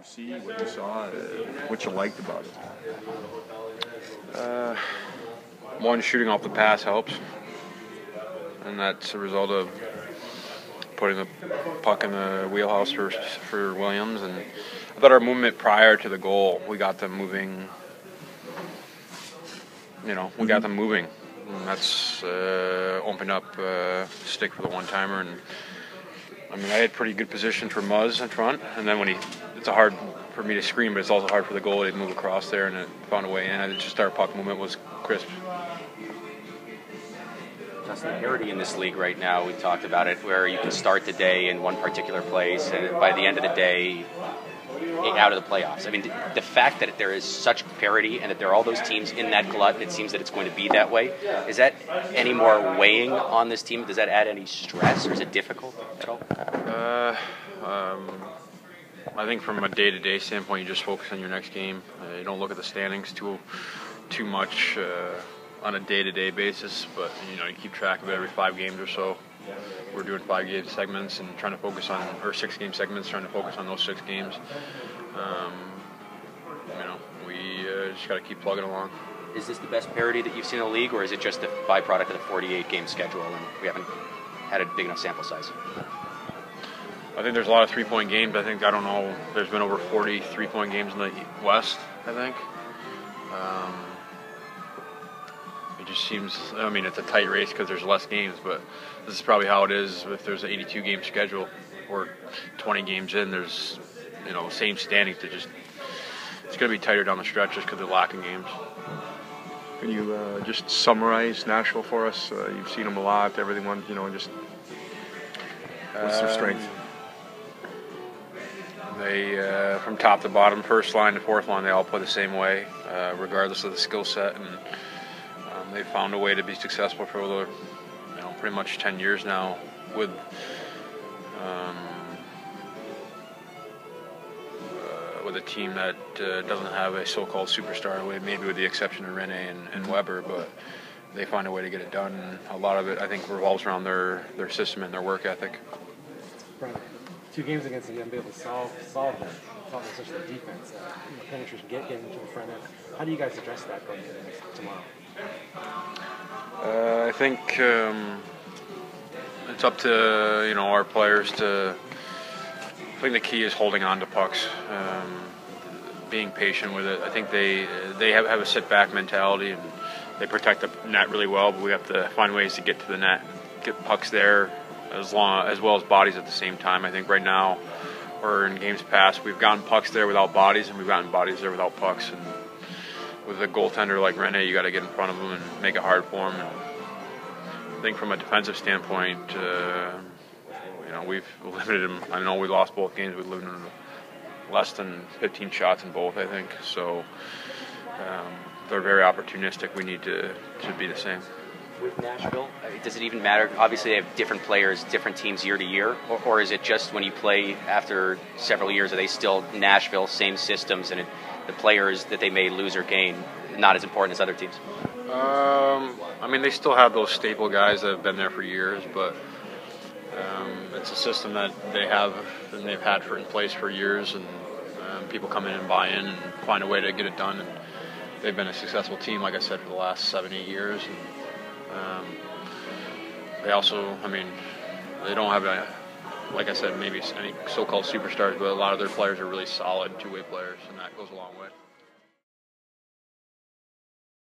see, what you saw, what you liked about it? One, shooting off the pass helps, and that's a result of putting the puck in the wheelhouse for Williams. And I thought our movement prior to the goal, we got them moving. We got them moving. And that's opened up stick for the one-timer. And I mean, I had pretty good position for Muzz in front, and then it's hard for me to screen, but it's also hard for the goalie to move across there, and it found a way in. It's just our puck movement was crisp. Justin, the parity in this league right now, we talked about it, where you can start the day in one particular place, and by the end of the day, out of the playoffs. I mean, the fact that there is such parity and that there are all those teams in that glut, it seems that it's going to be that way. Is that any more weighing on this team? Does that add any stress, or is it difficult at all? I think from a day-to-day standpoint, you just focus on your next game. You don't look at the standings too much on a day-to-day basis, but you keep track of it every 5 games or so. We're doing 5-game segments and trying to focus on, or 6-game segments, trying to focus on those 6 games. We just got to keep plugging along. Is this the best parity that you've seen in the league, or is it just a byproduct of the 48-game schedule and we haven't had a big enough sample size? I think there's a lot of 3-point games. I don't know, there's been over 40 3-point games in the West, I think. It just seems, it's a tight race because there's less games, but this is probably how it is. If there's an 82-game schedule or 20 games in, there's, same standings. It's going to be tighter down the stretch just because of the lack of games. Can you just summarize Nashville for us? You've seen them a lot, everyone, just what's their strength? They, from top to bottom, first line to fourth line, they all play the same way, regardless of the skill set, and they found a way to be successful for the, pretty much 10 years now with a team that doesn't have a so-called superstar, maybe with the exception of Rene and Weber, but they find a way to get it done. And a lot of it, I think, revolves around their system and their work ethic. Right. 2 games against them, you haven't been able to solve that, especially the defense, penetration, getting to the front end. How do you guys address that going into tomorrow? I think it's up to our players to. I think the key is holding on to pucks, being patient with it. I think they have a sit-back mentality and they protect the net really well, but we have to find ways to get to the net, get pucks there as well as bodies at the same time. I think right now, or in games past, we've gotten pucks there without bodies, and we've gotten bodies there without pucks. And with a goaltender like Rene, you got to get in front of him and make it hard for him. And I think from a defensive standpoint, we've limited him. I know we lost both games. We've limited him less than 15 shots in both, I think. So they're very opportunistic. We need to be the same. With Nashville, does it even matter? Obviously, they have different players, different teams year to year, or is it just when you play after several years, are they still Nashville, same systems, and the players that they may lose or gain not as important as other teams? They still have those staple guys that have been there for years, but it's a system that they have and they've had in place for years, and people come in and buy in and find a way to get it done. And they've been a successful team, like I said, for the last 7-8 years. And they also, they don't have, like I said, maybe any so-called superstars, but a lot of their players are really solid 2-way players, and that goes a long way.